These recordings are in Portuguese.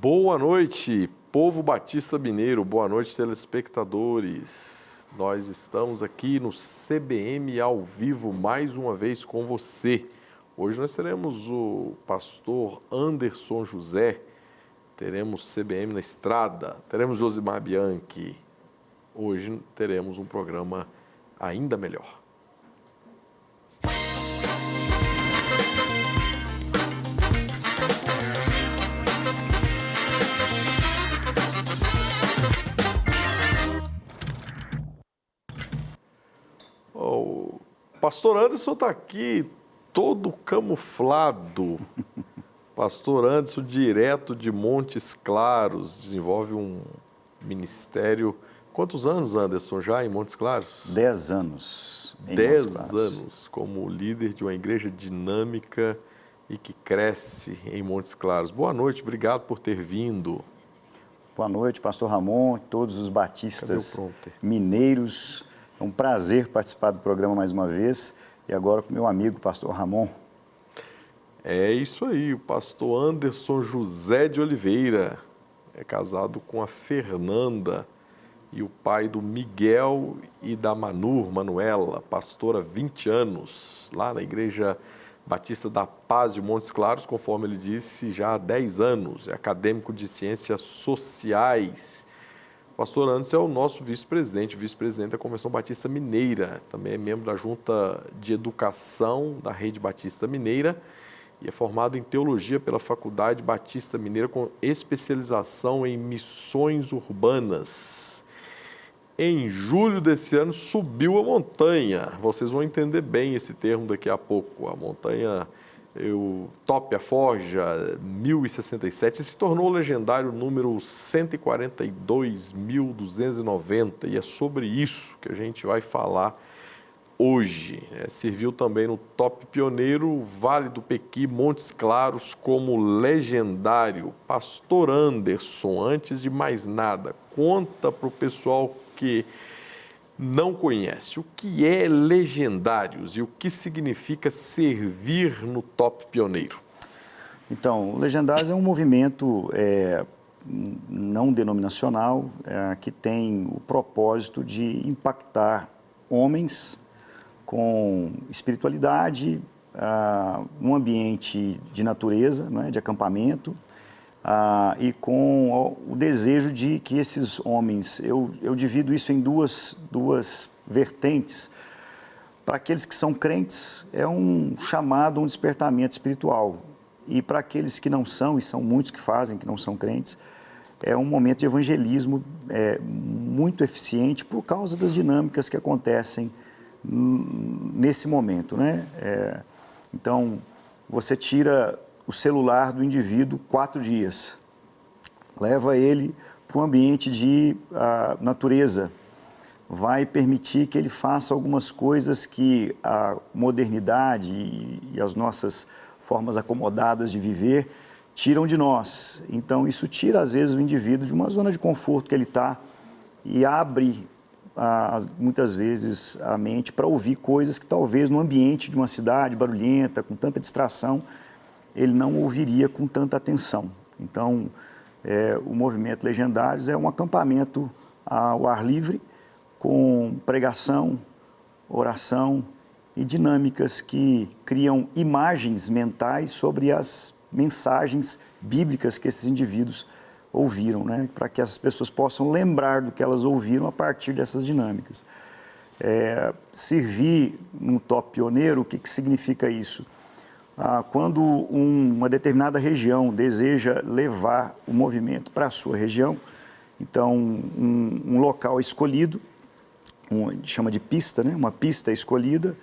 Boa noite, povo Batista Mineiro, boa noite, telespectadores. Nós estamos aqui no CBM ao vivo mais uma vez com você. Hoje nós teremos o pastor Anderson José, teremos CBM na estrada, teremos Josimar Bianchi. Hoje teremos um programa ainda melhor. O pastor Anderson está aqui todo camuflado. Pastor Anderson, direto de Montes Claros, desenvolve um ministério. Quantos anos, Anderson, já em Montes Claros? 10 anos. 10 anos como líder de uma igreja dinâmica e que cresce em Montes Claros. Boa noite, obrigado por ter vindo. Boa noite, pastor Ramon, todos os batistas mineiros. É um prazer participar do programa mais uma vez. E agora com meu amigo, pastor Ramon. É isso aí, o pastor Anderson José de Oliveira. É casado com a Fernanda e o pai do Miguel e da Manuela, pastora há 20 anos, lá na Igreja Batista da Paz de Montes Claros, conforme ele disse, já há 10 anos. É acadêmico de Ciências Sociais. O pastor Anderson é o nosso vice-presidente da Convenção Batista Mineira, também é membro da Junta de Educação da Rede Batista Mineira e é formado em Teologia pela Faculdade Batista Mineira com especialização em missões urbanas. Em julho desse ano subiu a montanha, vocês vão entender bem esse termo daqui a pouco, a montanha Top a Forja 1067 se tornou o legendário número 142.290 e é sobre isso que a gente vai falar hoje. Serviu também no Top Pioneiro, Vale do Pequi, Montes Claros como legendário. Pastor Anderson, antes de mais nada, conta para o pessoal que não conhece, o que é Legendários e o que significa servir no Top Pioneiro? Então, o Legendários é um movimento não denominacional que tem o propósito de impactar homens com espiritualidade, num ambiente de natureza, de acampamento, e com o desejo de que esses homens, eu divido isso em duas vertentes. Para aqueles que são crentes, é um chamado, um despertamento espiritual. E para aqueles que não são, e são muitos que fazem, que não são crentes, é um momento de evangelismo muito eficiente por causa das dinâmicas que acontecem nesse momento, Então, você tira o celular do indivíduo 4 dias, leva ele para um ambiente de natureza, vai permitir que ele faça algumas coisas que a modernidade e as nossas formas acomodadas de viver tiram de nós. Então, isso tira, às vezes, o indivíduo de uma zona de conforto que ele está e abre, muitas vezes, a mente para ouvir coisas que talvez no ambiente de uma cidade barulhenta, com tanta distração, ele não ouviria com tanta atenção. Então, o movimento Legendários é um acampamento ao ar livre, com pregação, oração e dinâmicas que criam imagens mentais sobre as mensagens bíblicas que esses indivíduos ouviram, para que as pessoas possam lembrar do que elas ouviram a partir dessas dinâmicas. Servir no Top Pioneiro, o que significa isso? Quando uma determinada região deseja levar o movimento para a sua região, então um local escolhido, chama de pista, uma pista escolhida,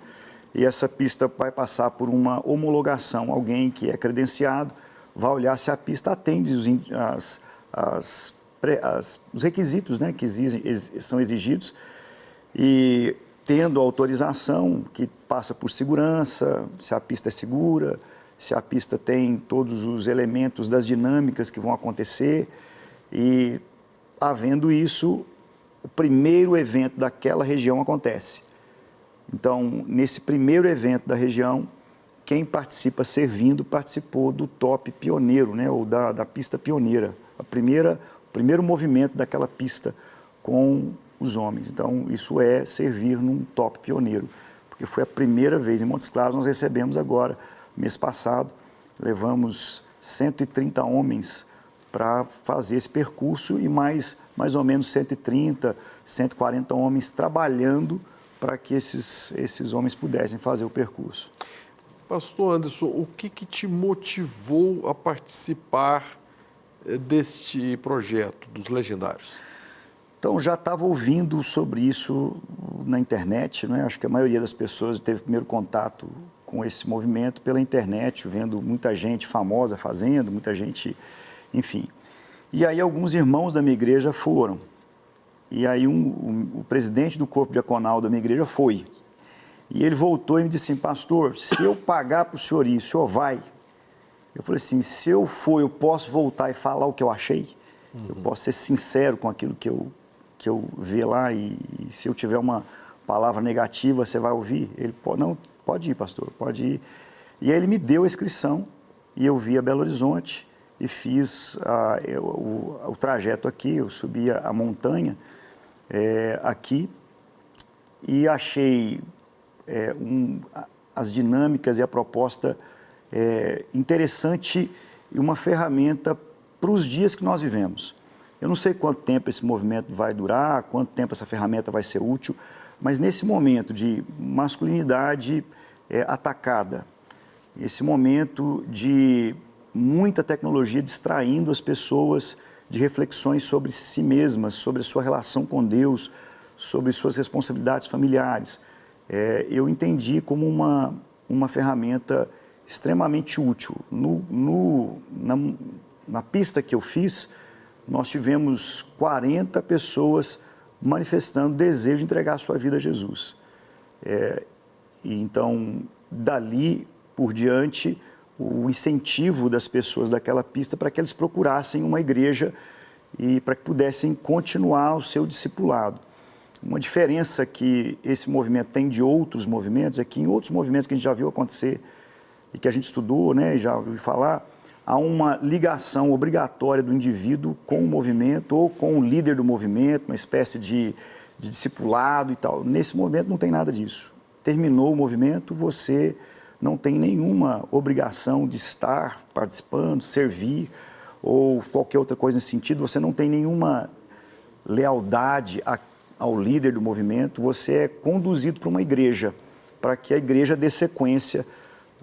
e essa pista vai passar por uma homologação. Alguém que é credenciado vai olhar se a pista atende os requisitos que são exigidos e tendo autorização que passa por segurança, se a pista é segura, se a pista tem todos os elementos das dinâmicas que vão acontecer e, havendo isso, o primeiro evento daquela região acontece. Então, nesse primeiro evento da região, quem participa servindo participou do top pioneiro, né, ou da pista pioneira, o primeiro movimento daquela pista com os homens. Então, isso é servir num top pioneiro, porque foi a primeira vez. Em Montes Claros nós recebemos agora, mês passado, levamos 130 homens para fazer esse percurso e mais ou menos 130, 140 homens trabalhando para que esses homens pudessem fazer o percurso. Pastor Anderson, o que te motivou a participar deste projeto dos Legendários? Então, já estava ouvindo sobre isso na internet, né? Acho que a maioria das pessoas teve primeiro contato com esse movimento pela internet, vendo muita gente famosa fazendo, muita gente, enfim. E aí alguns irmãos da minha igreja foram. E aí o presidente do corpo diaconal da minha igreja foi. E ele voltou e me disse assim, pastor, se eu pagar para o senhor ir, o senhor vai? Eu falei assim, se eu for, eu posso voltar e falar o que eu achei? Eu posso ser sincero com aquilo que eu ver lá e se eu tiver uma palavra negativa, você vai ouvir? Ele, não, pode ir, pastor, pode ir. E aí ele me deu a inscrição e eu vi a Belo Horizonte e fiz o trajeto aqui, eu subi a montanha aqui e achei as dinâmicas e a proposta interessante e uma ferramenta para os dias que nós vivemos. Eu não sei quanto tempo esse movimento vai durar, quanto tempo essa ferramenta vai ser útil, mas nesse momento de masculinidade atacada, esse momento de muita tecnologia distraindo as pessoas de reflexões sobre si mesmas, sobre a sua relação com Deus, sobre suas responsabilidades familiares, eu entendi como uma ferramenta extremamente útil. Na pista que eu fiz, nós tivemos 40 pessoas manifestando desejo de entregar a sua vida a Jesus. Então, dali por diante, o incentivo das pessoas daquela pista para que eles procurassem uma igreja e para que pudessem continuar o seu discipulado. Uma diferença que esse movimento tem de outros movimentos é que em outros movimentos que a gente já viu acontecer e que a gente estudou, né, e já ouviu falar, há uma ligação obrigatória do indivíduo com o movimento ou com o líder do movimento, uma espécie de discipulado e tal. Nesse movimento não tem nada disso. Terminou o movimento, você não tem nenhuma obrigação de estar participando, servir ou qualquer outra coisa nesse sentido. Você não tem nenhuma lealdade ao líder do movimento. Você é conduzido para uma igreja, para que a igreja dê sequência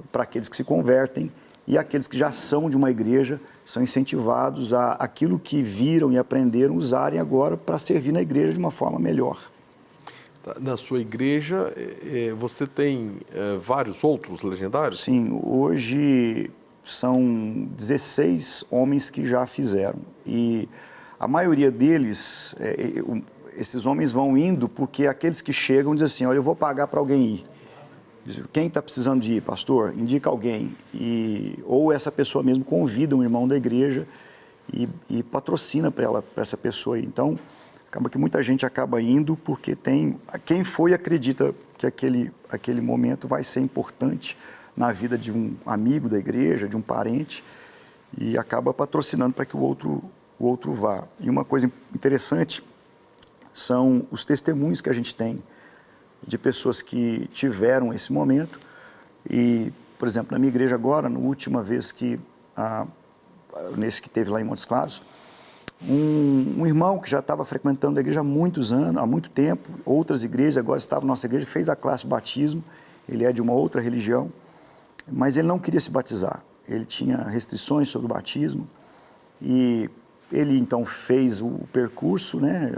para aqueles que se convertem e aqueles que já são de uma igreja são incentivados a aquilo que viram e aprenderam usarem agora para servir na igreja de uma forma melhor. Na sua igreja, você tem vários outros legendários? Sim, hoje são 16 homens que já fizeram. E a maioria deles, esses homens vão indo porque aqueles que chegam dizem assim, olha, eu vou pagar para alguém ir. Quem está precisando de ir, pastor? Indica alguém. Ou essa pessoa mesmo convida um irmão da igreja e patrocina para essa pessoa. Então, acaba que muita gente acaba indo porque quem foi acredita que aquele momento vai ser importante na vida de um amigo da igreja, de um parente, e acaba patrocinando para que o outro vá. E uma coisa interessante são os testemunhos que a gente tem de pessoas que tiveram esse momento. E, por exemplo, na minha igreja agora, na última vez nesse que teve lá em Montes Claros, um irmão que já estava frequentando a igreja há muitos anos, há muito tempo, outras igrejas, agora estava na nossa igreja, fez a classe de batismo, ele é de uma outra religião, mas ele não queria se batizar, ele tinha restrições sobre o batismo, e ele então fez o percurso, né?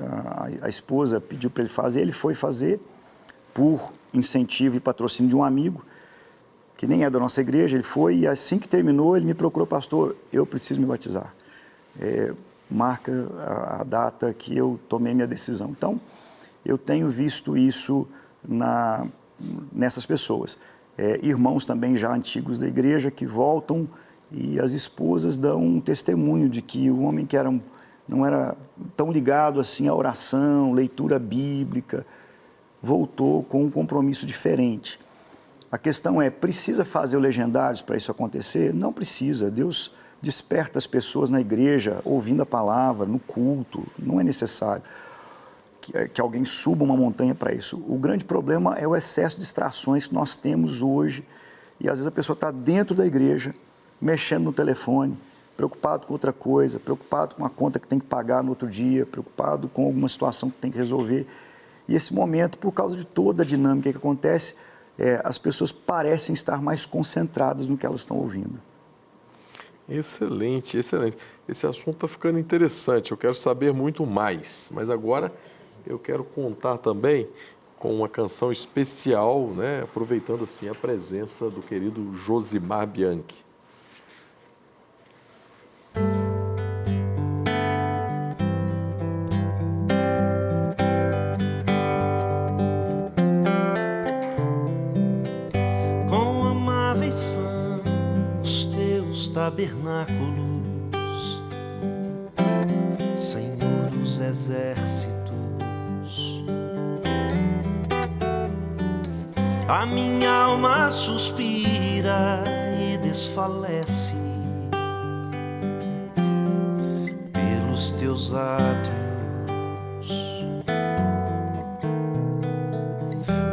A esposa pediu para ele fazer, ele foi fazer, por incentivo e patrocínio de um amigo, que nem é da nossa igreja, ele foi, e assim que terminou, ele me procurou, pastor, eu preciso me batizar. Marca a data que eu tomei minha decisão. Então, eu tenho visto isso nessas pessoas. Irmãos também já antigos da igreja que voltam e as esposas dão um testemunho de que o homem que não era tão ligado assim à oração, leitura bíblica, voltou com um compromisso diferente. A questão é, precisa fazer o Legendários para isso acontecer? Não precisa. Deus desperta as pessoas na igreja, ouvindo a palavra, no culto. Não é necessário que alguém suba uma montanha para isso. O grande problema é o excesso de distrações que nós temos hoje. E às vezes a pessoa está dentro da igreja, mexendo no telefone, preocupado com outra coisa, preocupado com a conta que tem que pagar no outro dia, preocupado com alguma situação que tem que resolver. E esse momento, por causa de toda a dinâmica que acontece, as pessoas parecem estar mais concentradas no que elas estão ouvindo. Excelente, excelente. Esse assunto está ficando interessante, eu quero saber muito mais, mas agora eu quero contar também com uma canção especial, né, aproveitando assim a presença do querido Josimar Bianchi. Quão amáveis são os teus tabernáculos, Senhor dos exércitos. A minha alma suspira e desfalece pelos teus átrios.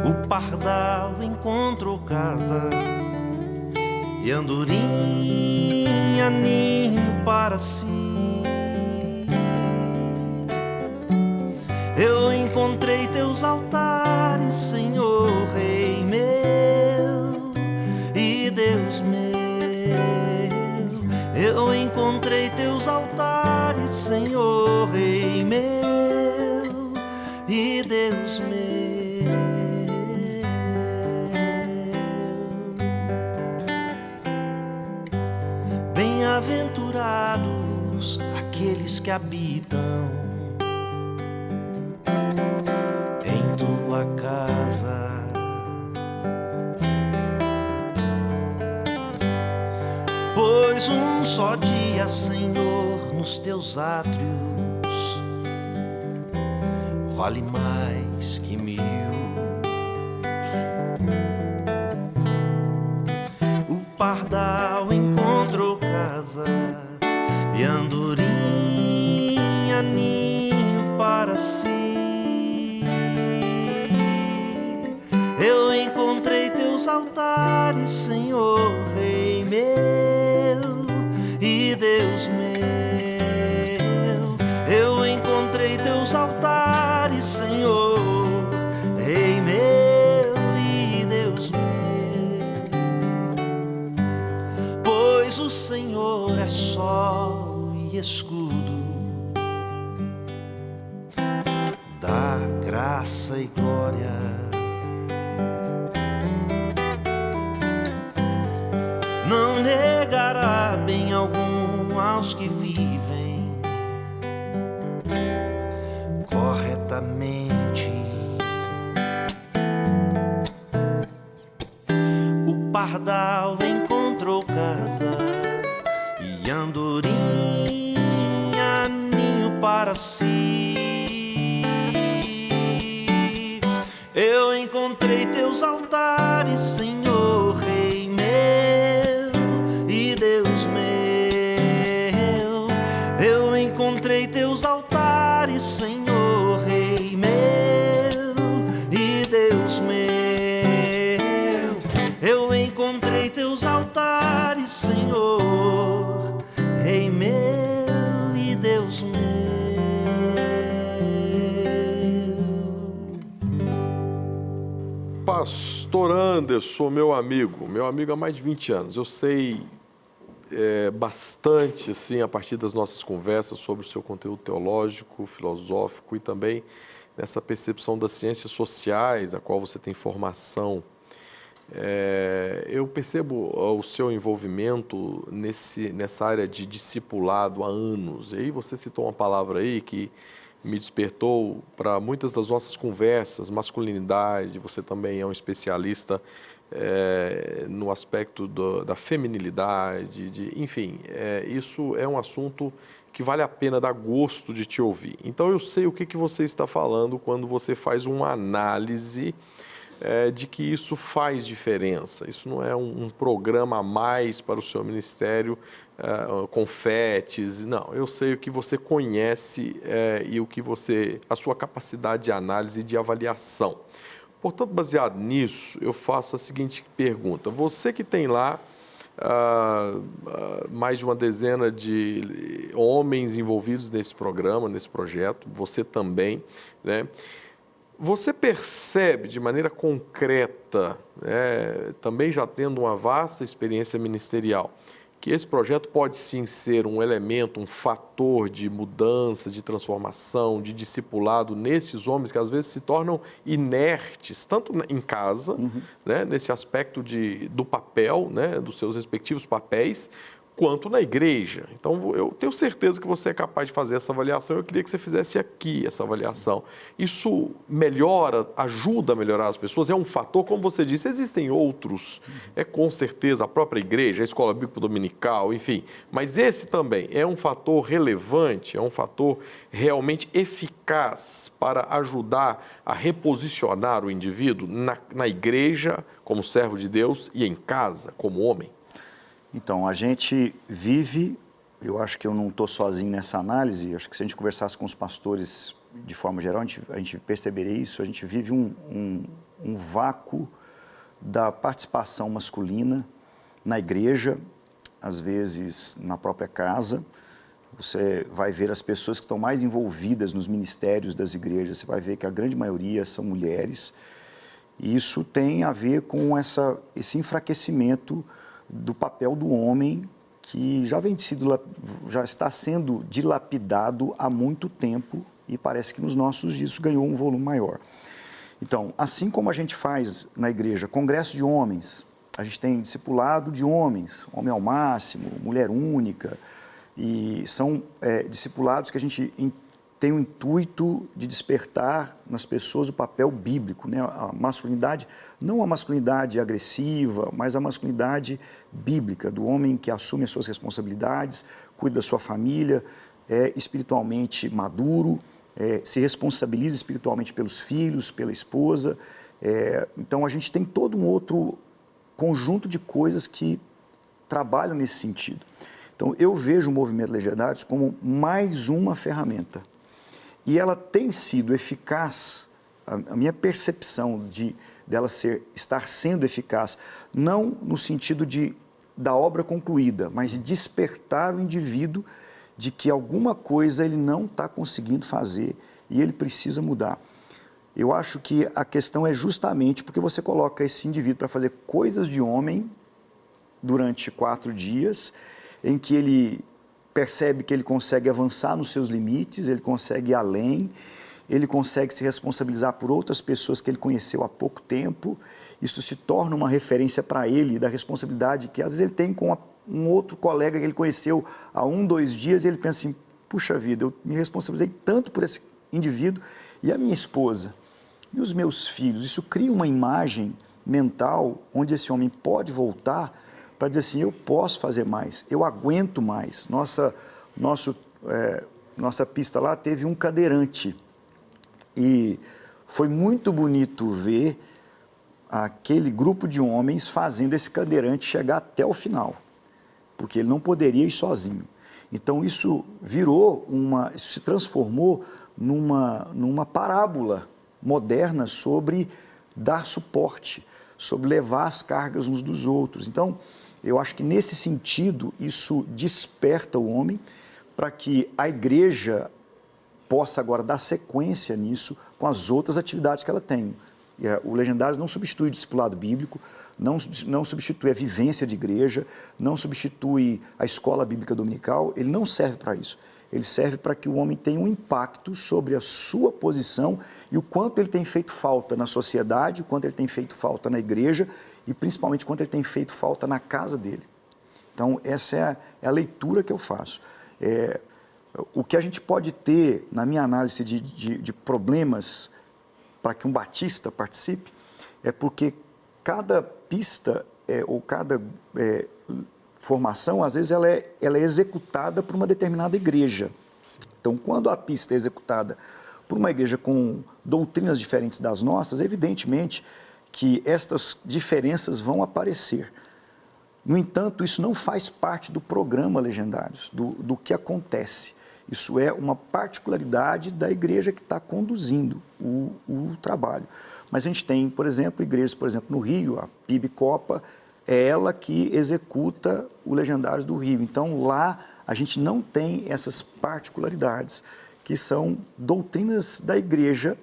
O pardal encontrou casa e andorinha ninho para si. Eu encontrei teus altares, Senhor, Rei meu e Deus meu. Eu encontrei teus altares, Senhor, Rei meu e Deus meu. Bem-aventurados aqueles que habitam em tua casa, pois um só dia, Senhor, nos teus átrios vale mais que 1000. O pardal encontrou casa e andorinha ninho para si. Eu encontrei teus altares, Senhor, Rei meu e Deus meu. Eu encontrei teus altares, Senhor, Rei meu e Deus meu. Pois o Senhor é sol e escudo, dá graça e glória. Não negará bem algum aos que vivem corretamente. O pardal encontrou casa e andorinha ninho para si. Eu encontrei teus altares, Senhor, Rei meu e Deus meu. Eu encontrei teus altares, Senhor, Rei meu e Deus meu. Eu encontrei teus altares, Senhor, Rei meu e Deus meu. Pastor Anderson, meu amigo há mais de 20 anos, eu sei bastante, assim, a partir das nossas conversas sobre o seu conteúdo teológico, filosófico e também nessa percepção das ciências sociais, a qual você tem formação. Eu percebo o seu envolvimento nessa área de discipulado há anos. E aí você citou uma palavra aí que me despertou para muitas das nossas conversas, masculinidade. Você também é um especialista no aspecto da feminilidade, enfim, isso é um assunto que vale a pena dar gosto de te ouvir. Então eu sei o que você está falando quando você faz uma análise de que isso faz diferença. Isso não é um programa a mais para o seu ministério, confetes. Não, eu sei o que você conhece e a sua capacidade de análise e de avaliação. Portanto, baseado nisso, eu faço a seguinte pergunta. Você que tem lá mais de uma dezena de homens envolvidos nesse programa, nesse projeto, você também, né? Você percebe de maneira concreta, também já tendo uma vasta experiência ministerial, que esse projeto pode sim ser um elemento, um fator de mudança, de transformação, de discipulado nesses homens que às vezes se tornam inertes, tanto em casa, né, nesse aspecto do papel, né, dos seus respectivos papéis, quanto na igreja. Então, eu tenho certeza que você é capaz de fazer essa avaliação. Eu queria que você fizesse aqui essa avaliação. Sim. Isso melhora, ajuda a melhorar as pessoas? É um fator, como você disse, existem outros. Com certeza a própria igreja, a escola bíblica dominical, enfim. Mas esse também é um fator relevante, é um fator realmente eficaz para ajudar a reposicionar o indivíduo na igreja como servo de Deus e em casa como homem? Então, a gente vive, eu acho que eu não estou sozinho nessa análise, acho que se a gente conversasse com os pastores de forma geral, a gente perceberia isso, a gente vive um vácuo da participação masculina na igreja, às vezes na própria casa. Você vai ver as pessoas que estão mais envolvidas nos ministérios das igrejas, você vai ver que a grande maioria são mulheres, e isso tem a ver com esse enfraquecimento do papel do homem, que já está sendo dilapidado há muito tempo e parece que nos nossos dias isso ganhou um volume maior. Então, assim como a gente faz na igreja congresso de homens, a gente tem discipulado de homens, homem ao máximo, mulher única, e são discipulados que a gente tem o intuito de despertar nas pessoas o papel bíblico, né? A masculinidade, não a masculinidade agressiva, mas a masculinidade bíblica, do homem que assume as suas responsabilidades, cuida da sua família, é espiritualmente maduro, se responsabiliza espiritualmente pelos filhos, pela esposa. Então, a gente tem todo um outro conjunto de coisas que trabalham nesse sentido. Então, eu vejo o movimento Legendários como mais uma ferramenta. E ela tem sido eficaz, a minha percepção dela estar sendo eficaz, não no sentido da obra concluída, mas de despertar o indivíduo de que alguma coisa ele não está conseguindo fazer e ele precisa mudar. Eu acho que a questão é justamente porque você coloca esse indivíduo para fazer coisas de homem durante 4 dias, em que ele percebe que ele consegue avançar nos seus limites, ele consegue ir além, ele consegue se responsabilizar por outras pessoas que ele conheceu há pouco tempo. Isso se torna uma referência para ele da responsabilidade que às vezes ele tem com um outro colega que ele conheceu há 1, 2 dias e ele pensa assim, puxa vida, eu me responsabilizei tanto por esse indivíduo e a minha esposa e os meus filhos. Isso cria uma imagem mental onde esse homem pode voltar para dizer assim, eu posso fazer mais, eu aguento mais. Nossa pista lá teve um cadeirante e foi muito bonito ver aquele grupo de homens fazendo esse cadeirante chegar até o final, porque ele não poderia ir sozinho. Então isso isso se transformou numa parábola moderna sobre dar suporte, sobre levar as cargas uns dos outros. Então, eu acho que nesse sentido, isso desperta o homem para que a igreja possa agora dar sequência nisso com as outras atividades que ela tem. O Legendários não substitui o discipulado bíblico, não substitui a vivência de igreja, não substitui a escola bíblica dominical, ele não serve para isso. Ele serve para que o homem tenha um impacto sobre a sua posição e o quanto ele tem feito falta na sociedade, o quanto ele tem feito falta na igreja e principalmente o quanto ele tem feito falta na casa dele. Então, essa é a leitura que eu faço. O que a gente pode ter, na minha análise de problemas para que um batista participe, é porque cada pista ou cada formação, às vezes, ela é executada por uma determinada igreja. Então, quando a pista é executada por uma igreja com doutrinas diferentes das nossas, evidentemente que estas diferenças vão aparecer. No entanto, isso não faz parte do programa Legendários, do que acontece. Isso é uma particularidade da igreja que está conduzindo o trabalho. Mas a gente tem, por exemplo, igrejas, por exemplo, no Rio, a PIB Copa, é ela que executa o Legendários do Rio. Então, lá a gente não tem essas particularidades, que são doutrinas da igreja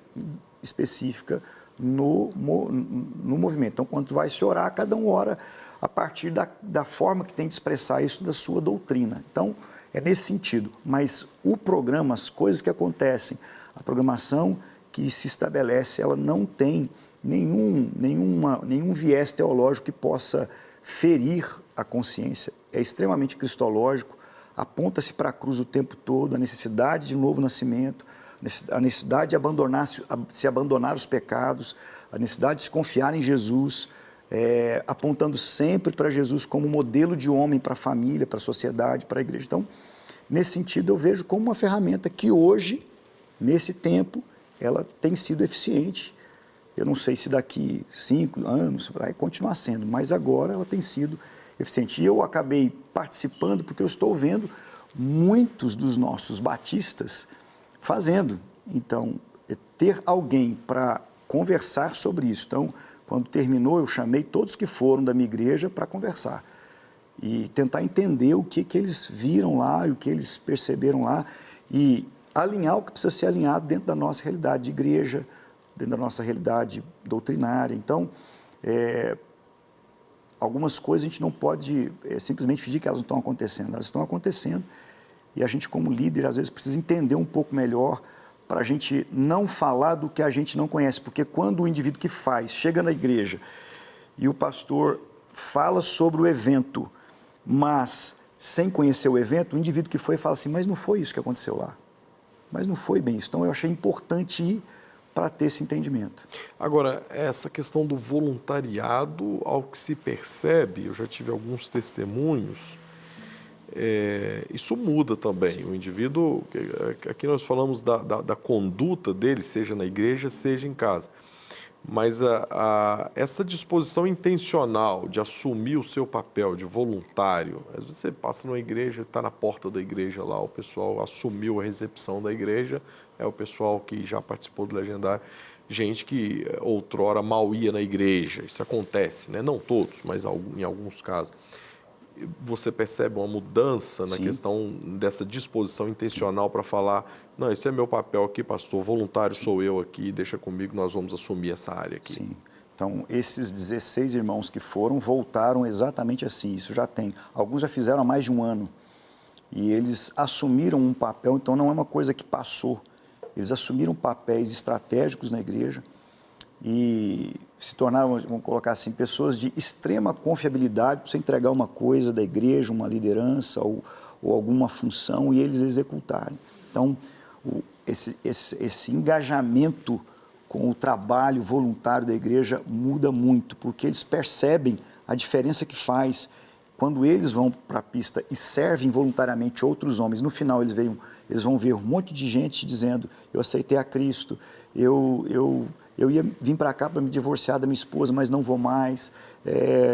específica no movimento. Então, quando tu vai se orar, cada um ora a partir da forma que tem de expressar isso da sua doutrina. Então, é nesse sentido. Mas o programa, as coisas que acontecem, a programação que se estabelece, ela não tem nenhum viés teológico que possa ferir a consciência. É extremamente cristológico, aponta-se para a cruz o tempo todo, a necessidade de novo nascimento, a necessidade de se abandonar os pecados, a necessidade de se confiar em Jesus, apontando sempre para Jesus como modelo de homem para a família, para a sociedade, para a igreja. Então, nesse sentido, eu vejo como uma ferramenta que hoje, nesse tempo, ela tem sido eficiente. Eu não sei se daqui 5 anos vai continuar sendo, mas agora ela tem sido eficiente. E eu acabei participando porque eu estou vendo muitos dos nossos batistas fazendo. Então, ter alguém para conversar sobre isso. Então, quando terminou, eu chamei todos que foram da minha igreja para conversar e tentar entender o que eles viram lá e o que eles perceberam lá e alinhar o que precisa ser alinhado dentro da nossa realidade de igreja, dentro da nossa realidade doutrinária. Então, algumas coisas a gente não pode simplesmente fingir que elas não estão acontecendo. Elas estão acontecendo e a gente, como líder, às vezes precisa entender um pouco melhor para a gente não falar do que a gente não conhece. Porque quando o indivíduo que faz chega na igreja e o pastor fala sobre o evento, mas sem conhecer o evento, o indivíduo que foi fala assim, mas não foi isso que aconteceu lá. Mas não foi bem isso. Então, eu achei importante ir para ter esse entendimento. Agora, essa questão do voluntariado, ao que se percebe, eu já tive alguns testemunhos, isso muda também. O indivíduo, aqui nós falamos da conduta dele, seja na igreja, seja em casa. Mas essa disposição intencional de assumir o seu papel de voluntário, às vezes você passa numa igreja, está na porta da igreja lá, o pessoal assumiu a recepção da igreja, é o pessoal que já participou do Legendário, gente que outrora mal ia na igreja, isso acontece, né? Não todos, mas em alguns casos. Você percebe uma mudança na questão dessa disposição intencional para falar, não, esse é meu papel aqui, pastor, voluntário sou eu aqui, deixa comigo, nós vamos assumir essa área aqui. Sim. Então, esses 16 irmãos que foram, voltaram exatamente assim, isso já tem. Alguns já fizeram há mais de um ano e eles assumiram um papel, então não é uma coisa que passou. Eles assumiram papéis estratégicos na igreja e se tornaram, vamos colocar assim, pessoas de extrema confiabilidade para você entregar uma coisa da igreja, uma liderança ou alguma função e eles executarem. Então, esse engajamento com o trabalho voluntário da igreja muda muito, porque eles percebem a diferença que faz quando eles vão para a pista e servem voluntariamente outros homens. No final, eles vão ver um monte de gente dizendo, eu aceitei a Cristo, eu ia vir para cá para me divorciar da minha esposa, mas não vou mais,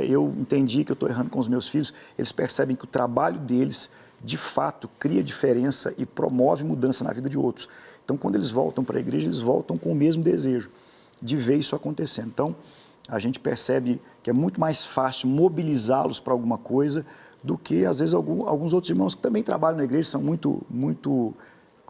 eu entendi que eu estou errando com os meus filhos. Eles percebem que o trabalho deles, de fato, cria diferença e promove mudança na vida de outros. Então, quando eles voltam para a igreja, eles voltam com o mesmo desejo de ver isso acontecendo. Então, a gente percebe que é muito mais fácil mobilizá-los para alguma coisa do que, às vezes, alguns outros irmãos que também trabalham na igreja, são muito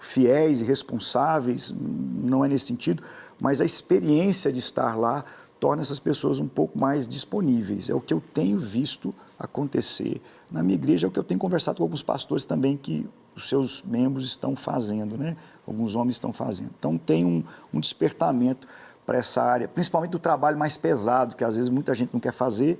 fiéis e responsáveis, não é nesse sentido, mas a experiência de estar lá torna essas pessoas um pouco mais disponíveis. É o que eu tenho visto acontecer na minha igreja, é o que eu tenho conversado com alguns pastores também que os seus membros estão fazendo, né? Alguns homens estão fazendo. Então, tem um despertamento para essa área, principalmente do trabalho mais pesado, que às vezes muita gente não quer fazer.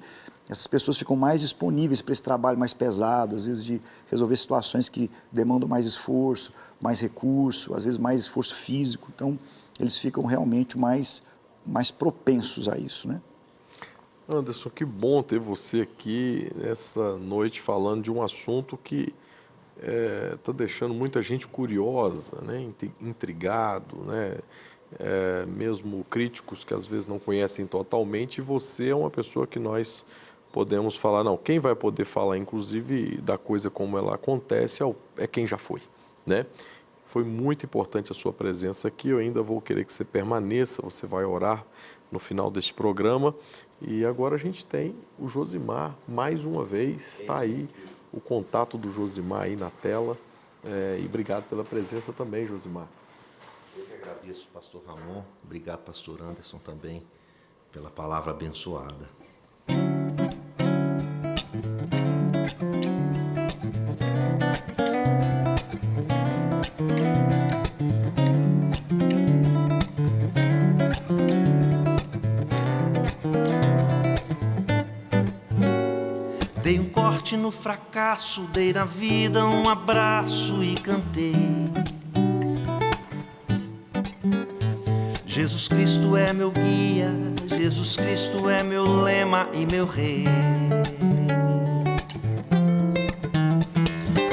Essas pessoas ficam mais disponíveis para esse trabalho mais pesado, às vezes de resolver situações que demandam mais esforço, mais recurso, às vezes mais esforço físico. Então, eles ficam realmente mais propensos a isso, né? Anderson, que bom ter você aqui nessa noite falando de um assunto que está deixando muita gente curiosa, né? Intrigado, né? mesmo críticos que às vezes não conhecem totalmente, e você é uma pessoa que nós podemos falar, não, quem vai poder falar, inclusive, da coisa como ela acontece é quem já foi, né? Foi muito importante a sua presença aqui, eu ainda vou querer que você permaneça, você vai orar no final deste programa. E agora a gente tem o Josimar, mais uma vez, está aí o contato do Josimar aí na tela. E obrigado pela presença também, Josimar. Eu que agradeço, pastor Ramon, obrigado, pastor Anderson, também, pela palavra abençoada. Dei um corte no fracasso, dei na vida um abraço e cantei. Jesus Cristo é meu guia, Jesus Cristo é meu lema e meu rei.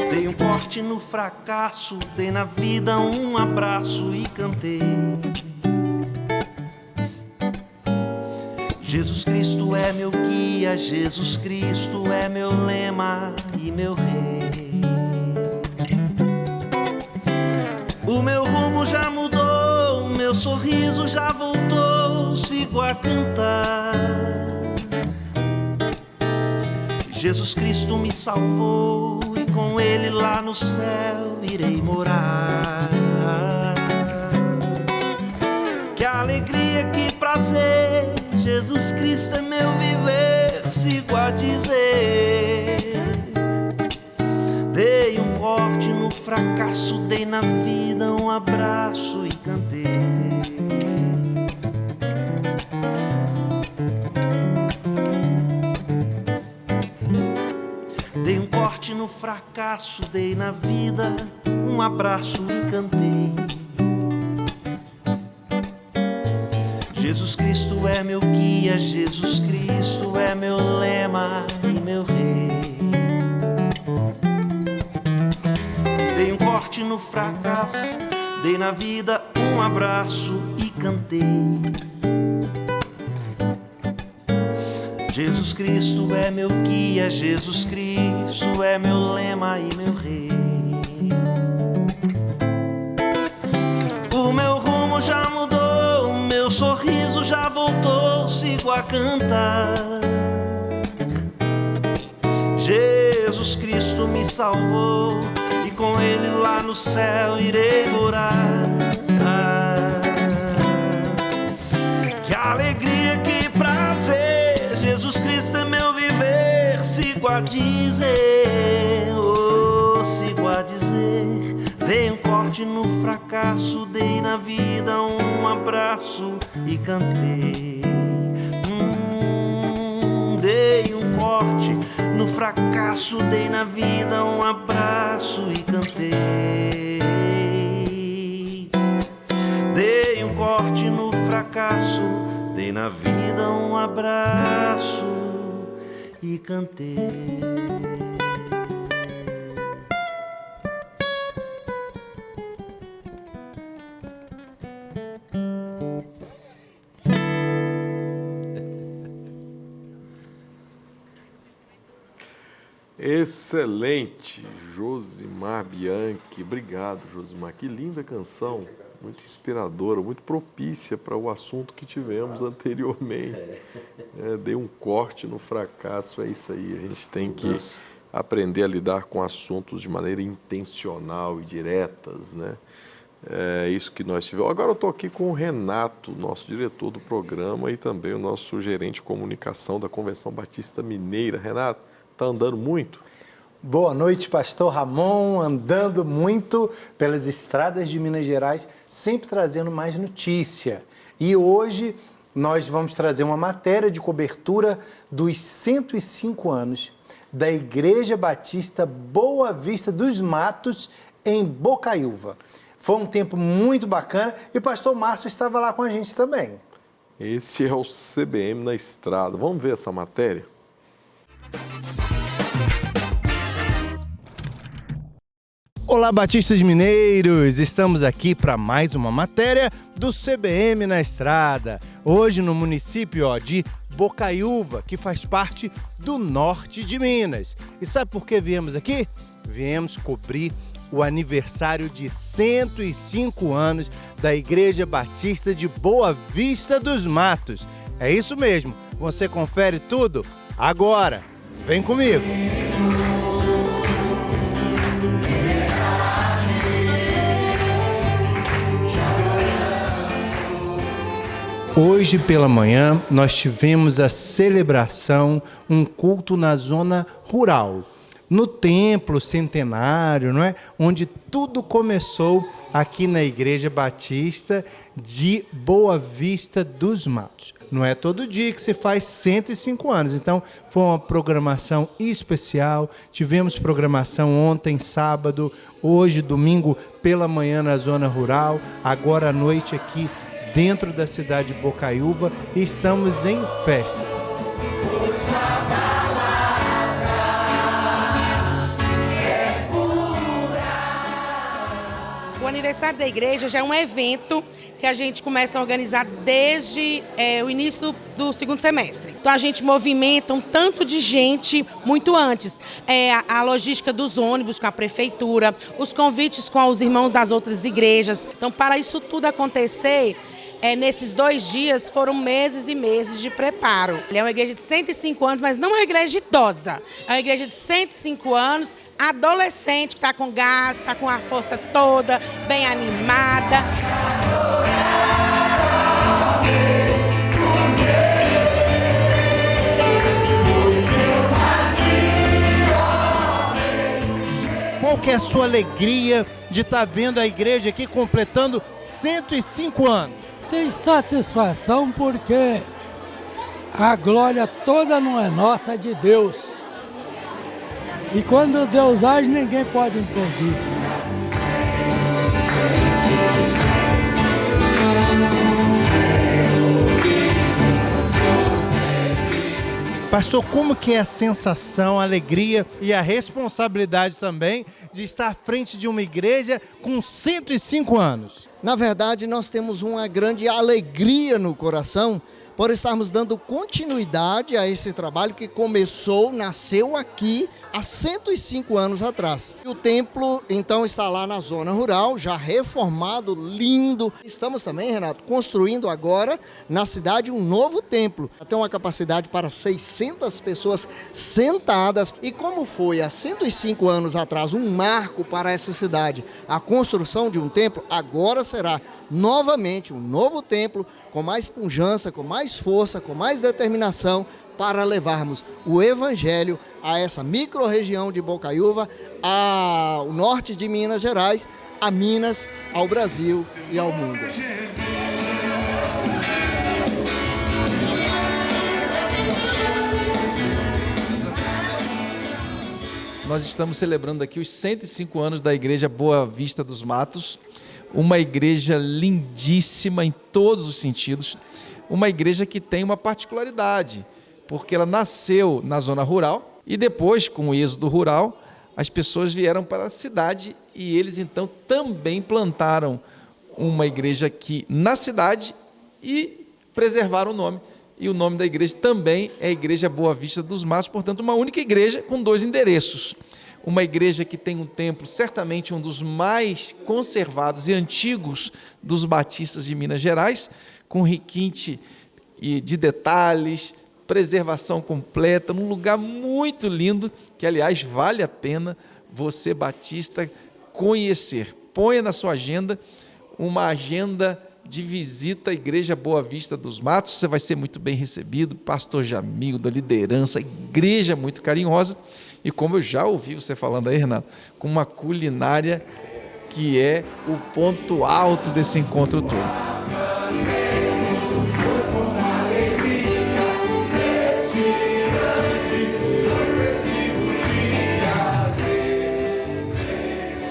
Dei um corte no fracasso, dei na vida um abraço e cantei. Jesus Cristo é meu guia, Jesus Cristo é meu lema e meu rei. O meu rumo já mudou, meu sorriso já voltou, sigo a cantar. Jesus Cristo me salvou e com Ele lá no céu irei morar. Que alegria, que prazer, Jesus Cristo é meu viver, sigo a dizer. Dei um corte no fracasso, dei na vida um abraço e cantei. Dei um corte no fracasso, dei na vida um abraço e cantei. Jesus Cristo é meu guia, Jesus Cristo é meu lema e meu rei. Dei um corte no fracasso, dei na vida um abraço e cantei. Jesus Cristo é meu guia, Jesus Cristo é meu lema e meu rei. O meu rumo já mudou, meu sorriso já voltou, sigo a cantar. Jesus Cristo me salvou e com Ele lá no céu irei morar. Que alegria, que prazer, Jesus Cristo é meu viver, sigo a dizer, oh, sigo a dizer. Dei um corte no fracasso, dei na vida um abraço e cantei. Dei um corte no fracasso, dei na vida um abraço e cantei. Dei um corte no fracasso, dei na vida um abraço e cantei. Excelente, Josimar Bianchi. Obrigado, Josimar. Que linda canção, muito inspiradora, muito propícia para o assunto que tivemos anteriormente. Dei um corte no fracasso, é isso aí. A gente tem que aprender a lidar com assuntos de maneira intencional e diretas, né? É isso que nós tivemos. Agora eu estou aqui com o Renato, nosso diretor do programa, e também o nosso gerente de comunicação da Convenção Batista Mineira. Renato, está andando muito? Boa noite, pastor Ramon, andando muito pelas estradas de Minas Gerais, sempre trazendo mais notícia. E hoje nós vamos trazer uma matéria de cobertura dos 105 anos da Igreja Batista Boa Vista dos Matos, em Bocaiúva. Foi um tempo muito bacana e o pastor Márcio estava lá com a gente também. Esse é o CBM na estrada. Vamos ver essa matéria? Olá, batistas mineiros! Estamos aqui para mais uma matéria do CBM na Estrada. Hoje no município de Bocaiúva, que faz parte do norte de Minas. E sabe por que viemos aqui? Viemos cobrir o aniversário de 105 anos da Igreja Batista de Boa Vista dos Matos. É isso mesmo, você confere tudo agora. Vem comigo! Hoje pela manhã nós tivemos a celebração, um culto na zona rural, no templo centenário, não é? Onde tudo começou aqui na Igreja Batista de Boa Vista dos Matos. Não é todo dia que se faz 105 anos, então foi uma programação especial. Tivemos programação ontem, sábado, hoje, domingo, pela manhã na zona rural, agora à noite aqui dentro da cidade de Bocaiúva, e estamos em festa. O aniversário da igreja já é um evento que a gente começa a organizar desde o início do segundo semestre. Então a gente movimenta um tanto de gente muito antes. A logística dos ônibus com a prefeitura, os convites com os irmãos das outras igrejas. Então, para isso tudo acontecer, nesses 2 dias foram meses e meses de preparo. É uma igreja de 105 anos, mas não é uma igreja idosa. É uma igreja de 105 anos, adolescente, que está com gás, está com a força toda, bem animada. Qual que é a sua alegria de estar vendo a igreja aqui completando 105 anos? Tem satisfação porque a glória toda não é nossa, é de Deus. E quando Deus age, ninguém pode impedir. Pastor, como que é a sensação, a alegria e a responsabilidade também de estar à frente de uma igreja com 105 anos? Na verdade, nós temos uma grande alegria no coração por estarmos dando continuidade a esse trabalho que começou, nasceu aqui há 105 anos atrás. O templo, então, está lá na zona rural, já reformado, lindo. Estamos também, Renato, construindo agora na cidade um novo templo. Tem uma capacidade para 600 pessoas sentadas. E como foi há 105 anos atrás um marco para essa cidade, a construção de um templo, agora será novamente um novo templo, com mais pujança, com mais força, com mais determinação, para levarmos o Evangelho a essa micro-região de Bocaiúva, ao norte de Minas Gerais, a Minas, ao Brasil e ao mundo. Nós estamos celebrando aqui os 105 anos da Igreja Boa Vista dos Matos, uma igreja lindíssima em todos os sentidos, uma igreja que tem uma particularidade, porque ela nasceu na zona rural e depois, com o êxodo rural, as pessoas vieram para a cidade e eles então também plantaram uma igreja aqui na cidade e preservaram o nome. E o nome da igreja também é Igreja Boa Vista dos Matos, portanto, uma única igreja com 2 endereços. Uma igreja que tem um templo, certamente um dos mais conservados e antigos dos batistas de Minas Gerais, com requinte de detalhes, preservação completa, num lugar muito lindo, que, aliás, vale a pena você, batista, conhecer. Ponha na sua agenda uma agenda de visita à Igreja Boa Vista dos Matos, você vai ser muito bem recebido, pastor Jamil, da liderança, igreja muito carinhosa, e como eu já ouvi você falando aí, Renato, com uma culinária que é o ponto alto desse encontro todo.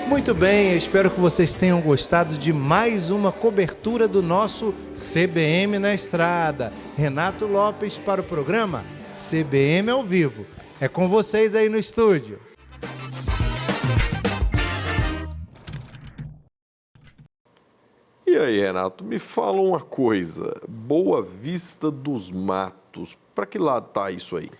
Muito bem, eu espero que vocês tenham gostado de mais uma cobertura do nosso CBM na Estrada. Renato Lopes para o programa CBM ao vivo. É com vocês aí no estúdio. E aí, Renato, me fala uma coisa. Boa Vista dos Matos, para que lado tá isso aí?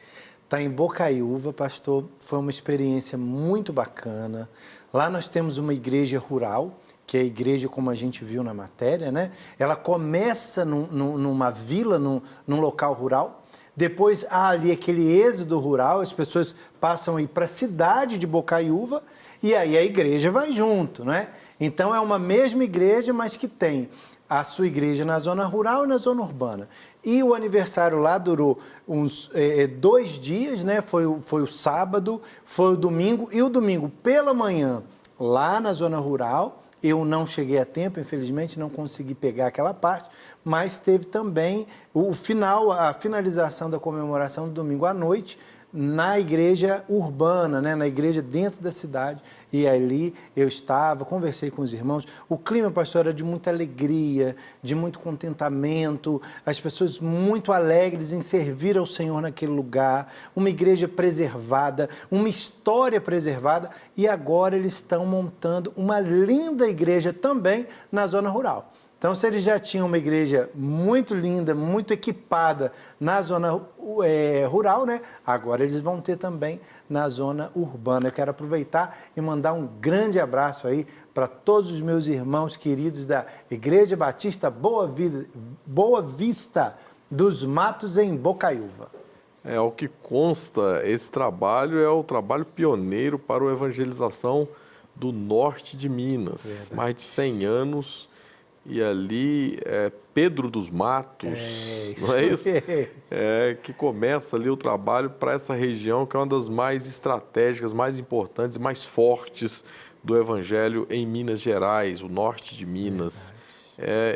Está em Bocaiúva, pastor. Foi uma experiência muito bacana. Lá nós temos uma igreja rural, que é a igreja como a gente viu na matéria, né? Ela começa numa vila, num local rural. Depois há ali aquele êxodo rural, as pessoas passam a ir para a cidade de Bocaiúva e aí a igreja vai junto, né? Então é uma mesma igreja, mas que tem a sua igreja na zona rural e na zona urbana. E o aniversário lá durou uns 2 dias, né? Foi o sábado, foi o domingo, e o domingo pela manhã, lá na zona rural, eu não cheguei a tempo, infelizmente, não consegui pegar aquela parte, mas teve também a finalização da comemoração do domingo à noite, na igreja urbana, né? Na igreja dentro da cidade, e ali eu estava, conversei com os irmãos, o clima, pastor, era de muita alegria, de muito contentamento, as pessoas muito alegres em servir ao Senhor naquele lugar, uma igreja preservada, uma história preservada, e agora eles estão montando uma linda igreja também na zona rural. Então, se eles já tinham uma igreja muito linda, muito equipada na zona rural, né? Agora eles vão ter também na zona urbana. Eu quero aproveitar e mandar um grande abraço aí para todos os meus irmãos queridos da Igreja Batista Boa Vista dos Matos, em Bocaiúva. Ao que consta, esse trabalho é o trabalho pioneiro para a evangelização do norte de Minas. Verdade. Mais de 100 anos... E ali é Pedro dos Matos, não é isso? Que começa ali o trabalho para essa região, que é uma das mais estratégicas, mais importantes e mais fortes do Evangelho em Minas Gerais, o norte de Minas.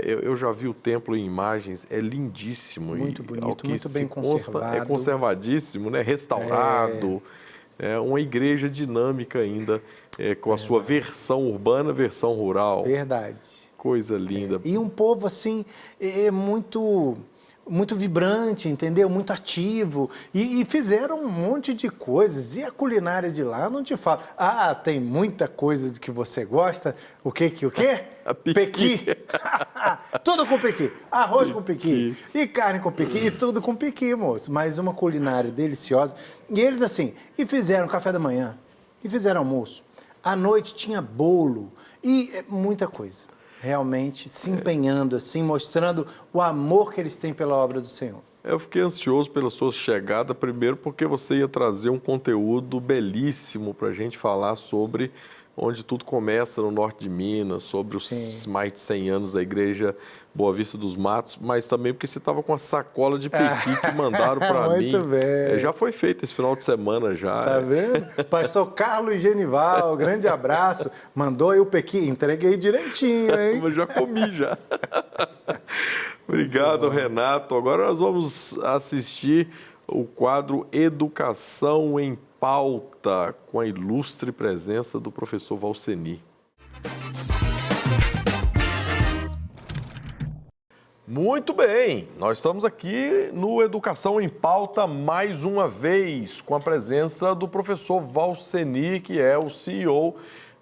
Eu já vi o templo em imagens, é lindíssimo. Muito bonito, muito bem conservado. É conservadíssimo, né? Restaurado. É uma igreja dinâmica ainda, com a sua versão urbana, versão rural. Verdade. Coisa linda. E um povo, assim, muito vibrante, entendeu? Muito ativo. E fizeram um monte de coisas. E a culinária de lá, não te falo. Ah, tem muita coisa que você gosta. O quê? Pequi. Tudo com pequi. Arroz com pequi. E carne com pequi. E tudo com pequi, moço. Mas uma culinária deliciosa. E eles, assim, fizeram café da manhã. E fizeram almoço. À noite tinha bolo. E muita coisa. Realmente se empenhando, assim, mostrando o amor que eles têm pela obra do Senhor. Eu fiquei ansioso pela sua chegada, primeiro porque você ia trazer um conteúdo belíssimo para a gente falar sobre onde tudo começa no norte de Minas, sobre os mais de 100 anos da Igreja Boa Vista dos Matos, mas também porque você estava com a sacola de pequi que mandaram para mim. Muito bem. Já foi feito esse final de semana já. Tá vendo? Pastor Carlos Genival, grande abraço. Mandou aí o pequi, entreguei direitinho, hein? Eu já comi já. Obrigado, Renato. Agora nós vamos assistir o quadro Educação em Pauta, com a ilustre presença do professor Valceni. Muito bem, nós estamos aqui no Educação em Pauta mais uma vez, com a presença do professor Valceni, que é o CEO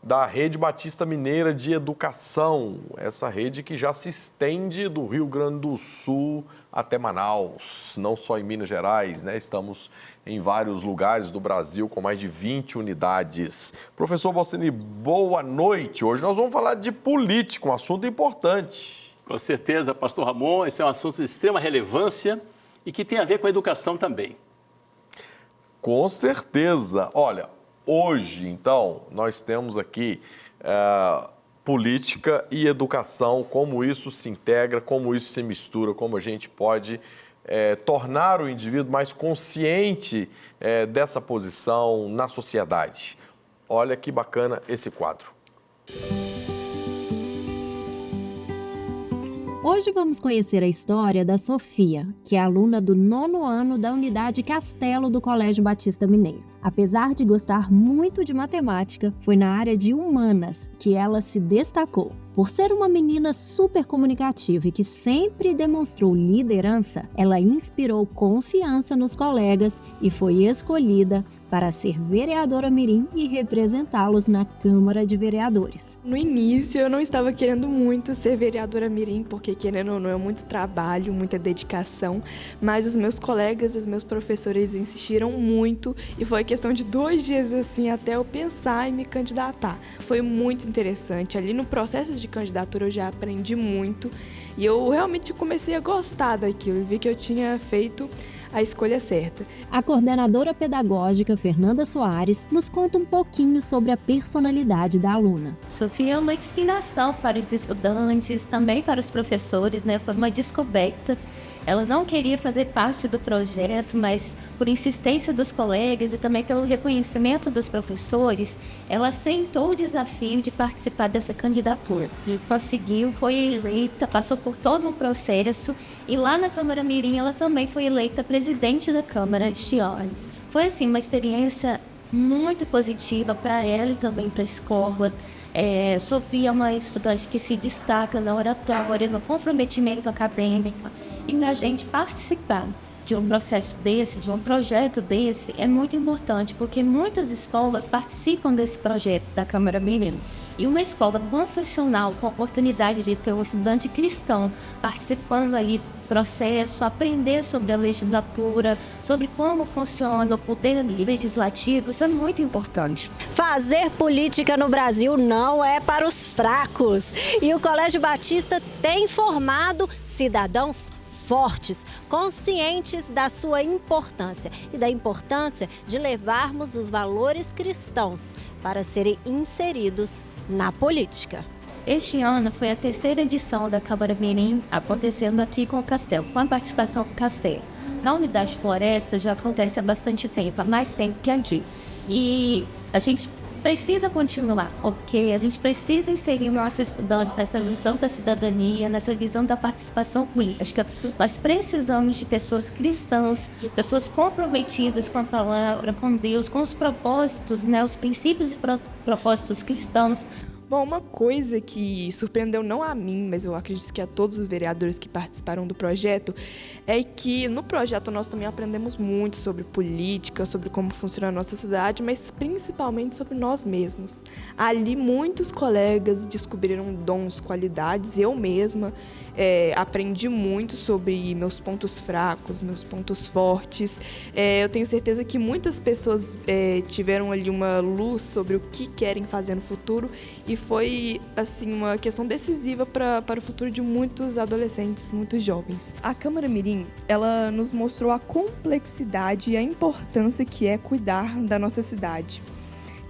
da Rede Batista Mineira de Educação, essa rede que já se estende do Rio Grande do Sul até Manaus, não só em Minas Gerais, né? Estamos em vários lugares do Brasil com mais de 20 unidades. Professor Valceni, boa noite. Hoje nós vamos falar de política, um assunto importante. Com certeza, pastor Ramon, esse é um assunto de extrema relevância e que tem a ver com a educação também. Com certeza. Olha, hoje, então, nós temos aqui política e educação, como isso se integra, como isso se mistura, como a gente pode tornar o indivíduo mais consciente dessa posição na sociedade. Olha que bacana esse quadro. Hoje vamos conhecer a história da Sofia, que é aluna do 9º ano da unidade Castelo do Colégio Batista Mineiro. Apesar de gostar muito de matemática, foi na área de humanas que ela se destacou. Por ser uma menina super comunicativa e que sempre demonstrou liderança, ela inspirou confiança nos colegas e foi escolhida para ser vereadora mirim e representá-los na Câmara de Vereadores. No início eu não estava querendo muito ser vereadora mirim, porque querendo ou não é muito trabalho, muita dedicação, mas os meus colegas e os meus professores insistiram muito e foi questão de 2 dias assim até eu pensar em me candidatar. Foi muito interessante, ali no processo de candidatura eu já aprendi muito e eu realmente comecei a gostar daquilo, vi que eu tinha feito a escolha certa. A coordenadora pedagógica Fernanda Soares nos conta um pouquinho sobre a personalidade da aluna. Sofia é uma inspiração para os estudantes, também para os professores, né? Foi uma descoberta. Ela não queria fazer parte do projeto, mas por insistência dos colegas e também pelo reconhecimento dos professores, ela aceitou o desafio de participar dessa candidatura. E conseguiu, foi eleita, passou por todo um processo e lá na Câmara Mirim ela também foi eleita presidente da Câmara este ano. Foi assim uma experiência muito positiva para ela e também para a escola. Sofia é uma estudante que se destaca na oratória, no comprometimento acadêmico. E para a gente participar de um processo desse, de um projeto desse, é muito importante, porque muitas escolas participam desse projeto da Câmara Mirim. E uma escola confessional com a oportunidade de ter um estudante cristão participando ali do processo, aprender sobre a legislatura, sobre como funciona o poder legislativo, isso é muito importante. Fazer política no Brasil não é para os fracos. E o Colégio Batista tem formado cidadãos fortes, conscientes da sua importância e da importância de levarmos os valores cristãos para serem inseridos na política. Este ano foi a 3ª edição da Câmara Mirim acontecendo aqui com o Castelo, com a participação do Castelo. Na Unidade Floresta já acontece há bastante tempo, há mais tempo que aqui. E a gente precisa continuar, porque a gente precisa inserir o nosso estudante nessa visão da cidadania, nessa visão da participação política. Nós precisamos de pessoas cristãs, pessoas comprometidas com a palavra, com Deus, com os propósitos, né, os princípios e propósitos cristãos. Bom, uma coisa que surpreendeu não a mim, mas eu acredito que a todos os vereadores que participaram do projeto, é que no projeto nós também aprendemos muito sobre política, sobre como funciona a nossa cidade, mas principalmente sobre nós mesmos. Ali muitos colegas descobriram dons, qualidades, eu mesma aprendi muito sobre meus pontos fracos, meus pontos fortes. Eu tenho certeza que muitas pessoas tiveram ali uma luz sobre o que querem fazer no futuro e foi assim uma questão decisiva para o futuro de muitos adolescentes, muitos jovens. A Câmara Mirim, ela nos mostrou a complexidade e a importância que é cuidar da nossa cidade.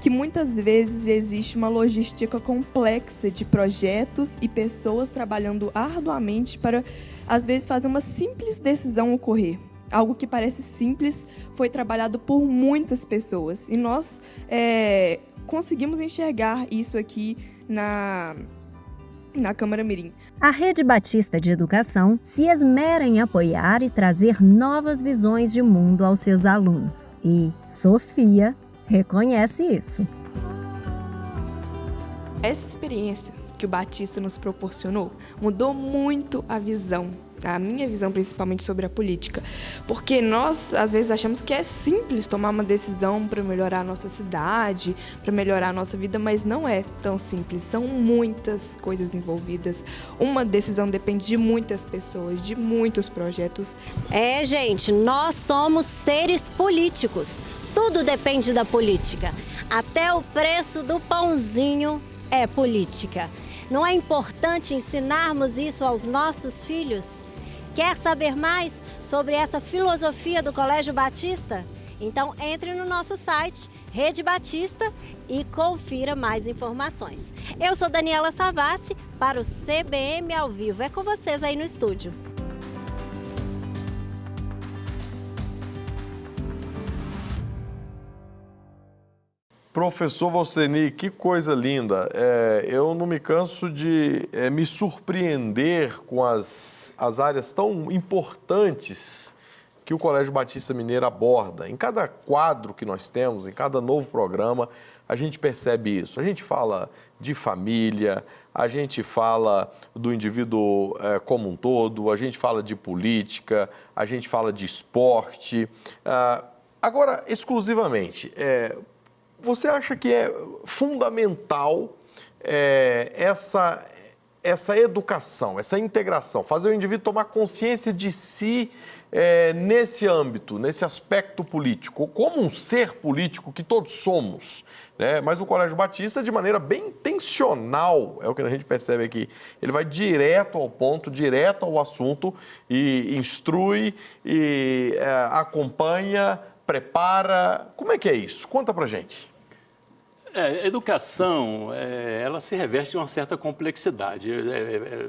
Que muitas vezes existe uma logística complexa de projetos e pessoas trabalhando arduamente para, às vezes, fazer uma simples decisão ocorrer. Algo que parece simples foi trabalhado por muitas pessoas e nós conseguimos enxergar isso aqui na Câmara Mirim. A Rede Batista de Educação se esmera em apoiar e trazer novas visões de mundo aos seus alunos. E Sofia reconhece isso. Essa experiência que o Batista nos proporcionou mudou muito a visão, a minha visão principalmente sobre a política, porque nós às vezes achamos que é simples tomar uma decisão para melhorar a nossa cidade, para melhorar a nossa vida, mas não é tão simples, são muitas coisas envolvidas. Uma decisão depende de muitas pessoas, de muitos projetos. Gente, nós somos seres políticos. Tudo depende da política. Até o preço do pãozinho é política. Não é importante ensinarmos isso aos nossos filhos? Quer saber mais sobre essa filosofia do Colégio Batista? Então entre no nosso site, Rede Batista, e confira mais informações. Eu sou Daniela Savassi para o CBM ao vivo. É com vocês aí no estúdio. Professor Valceni, que coisa linda. Eu não me canso de me surpreender com as áreas tão importantes que o Colégio Batista Mineiro aborda. Em cada quadro que nós temos, em cada novo programa, a gente percebe isso. A gente fala de família, a gente fala do indivíduo como um todo, a gente fala de política, a gente fala de esporte. Agora, exclusivamente, você acha que é fundamental essa educação, essa integração, fazer o indivíduo tomar consciência de si nesse âmbito, nesse aspecto político, como um ser político que todos somos, né? Mas o Colégio Batista, de maneira bem intencional, é o que a gente percebe aqui, ele vai direto ao ponto, direto ao assunto e instrui e acompanha, prepara. Como é que é isso? Conta pra gente. A educação, ela se reveste de uma certa complexidade.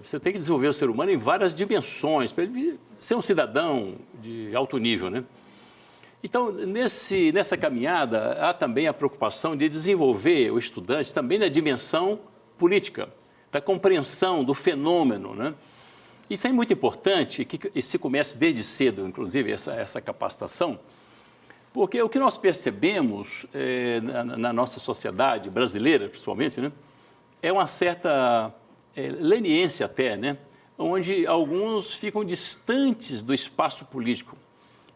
Você tem que desenvolver o ser humano em várias dimensões, para ele ser um cidadão de alto nível, né? Então, nessa caminhada, há também a preocupação de desenvolver o estudante também na dimensão política, da compreensão do fenômeno, né? Isso é muito importante, que se comece desde cedo, inclusive, essa capacitação, porque o que nós percebemos na nossa sociedade brasileira, principalmente, né, é uma certa leniência até, né, onde alguns ficam distantes do espaço político.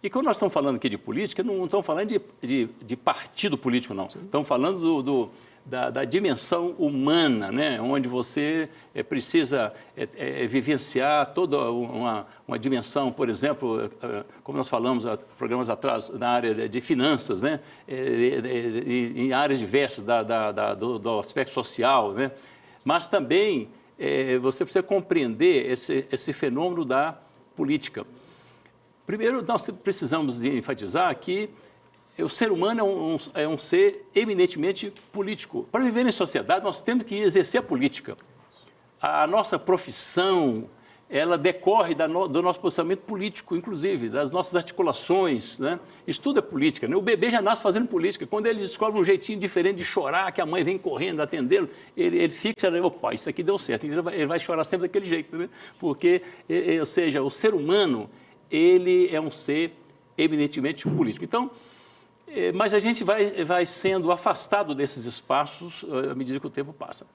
E quando nós estamos falando aqui de política, não estamos falando de partido político, não. Estamos falando da dimensão humana, né, onde você precisa vivenciar toda uma dimensão, por exemplo, como nós falamos há programas atrás, na área de finanças, né, em áreas diversas do aspecto social, né, mas também você precisa compreender esse fenômeno da política. Primeiro, nós precisamos enfatizar que o ser humano é um ser eminentemente político. Para viver em sociedade, nós temos que exercer a política. A nossa profissão, ela decorre do nosso posicionamento político, inclusive, das nossas articulações, né? Isso tudo é política, né? O bebê já nasce fazendo política. Quando ele descobre um jeitinho diferente de chorar, que a mãe vem correndo atendê-lo, ele fixa, opa, isso aqui deu certo. Ele vai chorar sempre daquele jeito, né? Porque, ou seja, o ser humano, ele é um ser eminentemente político. Então, mas a gente vai sendo afastado desses espaços à medida que o tempo passa.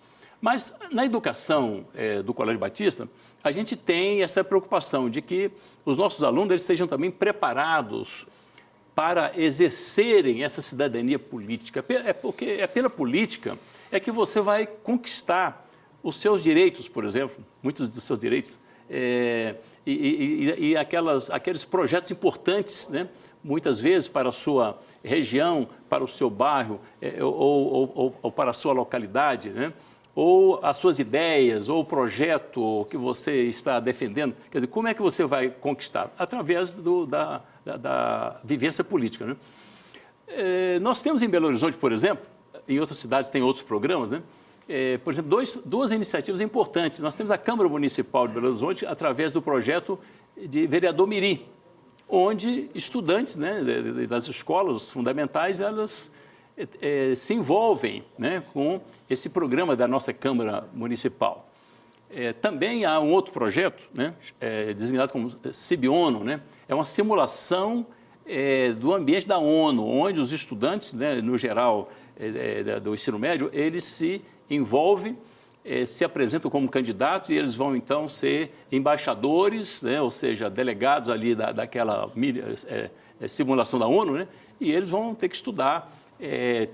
Mas na educação do Colégio Batista, a gente tem essa preocupação de que os nossos alunos eles sejam também preparados para exercerem essa cidadania política. Porque é pela política que você vai conquistar os seus direitos, por exemplo, muitos dos seus direitos, e aqueles projetos importantes, né? Muitas vezes para a sua região, para o seu bairro ou para a sua localidade, né? Ou as suas ideias, ou o projeto que você está defendendo. Quer dizer, como é que você vai conquistar? Através da vivência política, né? Nós temos em Belo Horizonte, por exemplo, em outras cidades tem outros programas, né? Por exemplo, duas iniciativas importantes. Nós temos a Câmara Municipal de Belo Horizonte, através do projeto de vereador Mirim, onde estudantes, né, das escolas fundamentais, elas se envolvem, né, com esse programa da nossa Câmara Municipal. Também há um outro projeto, né, designado como CIB-ONU, né, é uma simulação do ambiente da ONU, onde os estudantes, né, no geral, do ensino médio, eles se envolvem, se apresentam como candidatos e eles vão, então, ser embaixadores, né, ou seja, delegados ali daquela simulação da ONU, né, e eles vão ter que estudar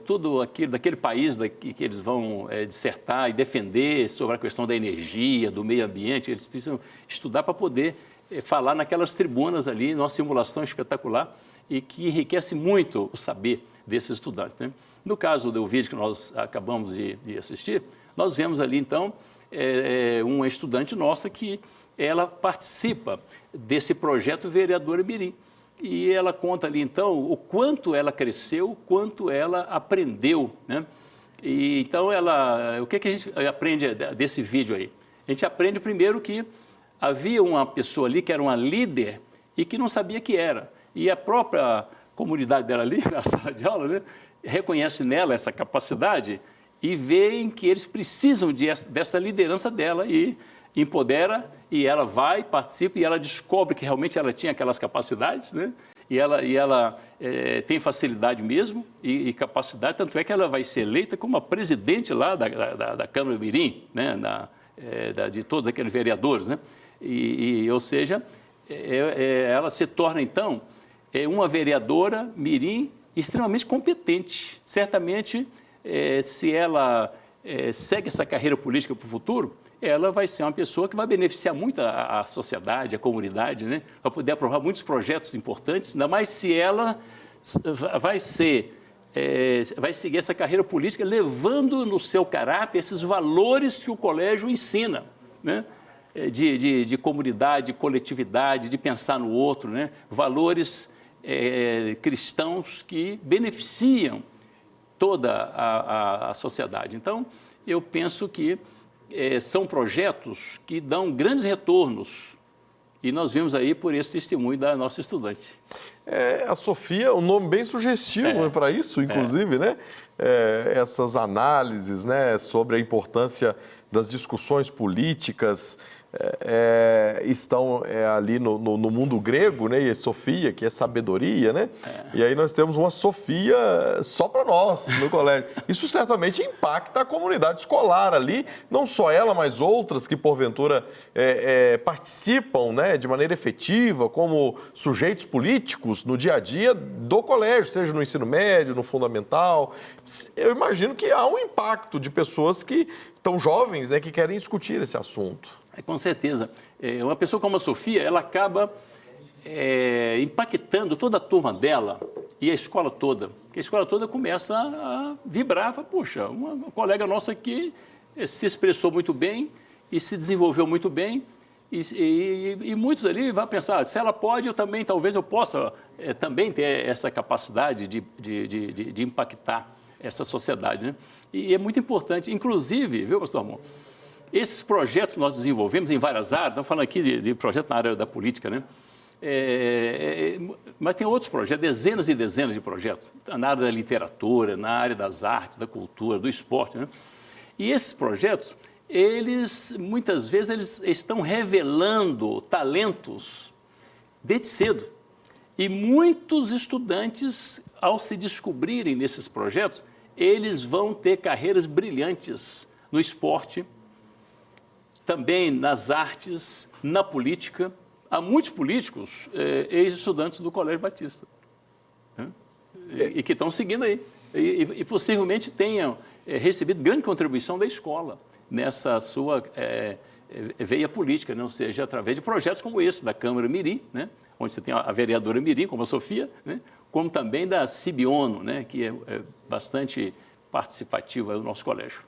tudo aquilo daquele país que eles vão dissertar e defender sobre a questão da energia, do meio ambiente. Eles precisam estudar para poder falar naquelas tribunas ali, numa simulação espetacular e que enriquece muito o saber desses estudantes, né? No caso do vídeo que nós acabamos de assistir, nós vemos ali, então, uma estudante nossa que ela participa desse projeto Vereadora Mirim. E ela conta ali, então, o quanto ela cresceu, o quanto ela aprendeu, né? E, então, o que a gente aprende desse vídeo aí? A gente aprende, primeiro, que havia uma pessoa ali que era uma líder e que não sabia que era. E a própria comunidade dela ali, na sala de aula, né, reconhece nela essa capacidade e veem que eles precisam dessa liderança dela e empodera, e ela vai, participa, e ela descobre que realmente ela tinha aquelas capacidades, né? E ela tem facilidade mesmo e capacidade, tanto é que ela vai ser eleita como a presidente lá da Câmara Mirim, né? De todos aqueles vereadores, né? Ou seja, ela se torna, então, é uma vereadora mirim extremamente competente. Certamente, se ela segue essa carreira política para o futuro, ela vai ser uma pessoa que vai beneficiar muito a sociedade, a comunidade, né? Vai poder aprovar muitos projetos importantes, ainda mais se ela vai seguir essa carreira política levando no seu caráter esses valores que o colégio ensina, né? De comunidade, de coletividade, de pensar no outro, né? Valores cristãos que beneficiam toda a sociedade. Então, eu penso que são projetos que dão grandes retornos e nós vimos aí por esse testemunho da nossa estudante. A Sofia, um nome bem sugestivo para isso, inclusive, né? Essas análises, né, sobre a importância das discussões políticas estão ali no mundo grego, né? E Sofia, que é sabedoria, né? E aí nós temos uma Sofia só para nós no colégio. Isso certamente impacta a comunidade escolar ali, não só ela, mas outras que porventura participam, né, de maneira efetiva como sujeitos políticos no dia a dia do colégio, seja no ensino médio, no fundamental. Eu imagino que há um impacto de pessoas que estão jovens, né, que querem discutir esse assunto. Com certeza. Uma pessoa como a Sofia, ela acaba impactando toda a turma dela e a escola toda. Porque a escola toda começa a vibrar, fala, puxa, uma colega nossa que se expressou muito bem e se desenvolveu muito bem. E muitos ali vão pensar, se ela pode, eu também, talvez eu possa também ter essa capacidade de impactar essa sociedade, né? E é muito importante, inclusive, viu, pastor Ramon? Esses projetos que nós desenvolvemos em várias áreas, estamos falando aqui de projetos na área da política, né? Mas tem outros projetos, dezenas e dezenas de projetos, na área da literatura, na área das artes, da cultura, do esporte, né? E esses projetos, muitas vezes, eles estão revelando talentos desde cedo. E muitos estudantes, ao se descobrirem nesses projetos, eles vão ter carreiras brilhantes no esporte, também nas artes, na política. Há muitos políticos, ex-estudantes do Colégio Batista, né? E que estão seguindo aí. E possivelmente tenham recebido grande contribuição da escola nessa sua veia política, né? Ou seja, através de projetos como esse, da Câmara Mirim, né? Onde você tem a vereadora Mirim, como a Sofia, né? Como também da Cibiono, né? Que é bastante participativa do nosso colégio.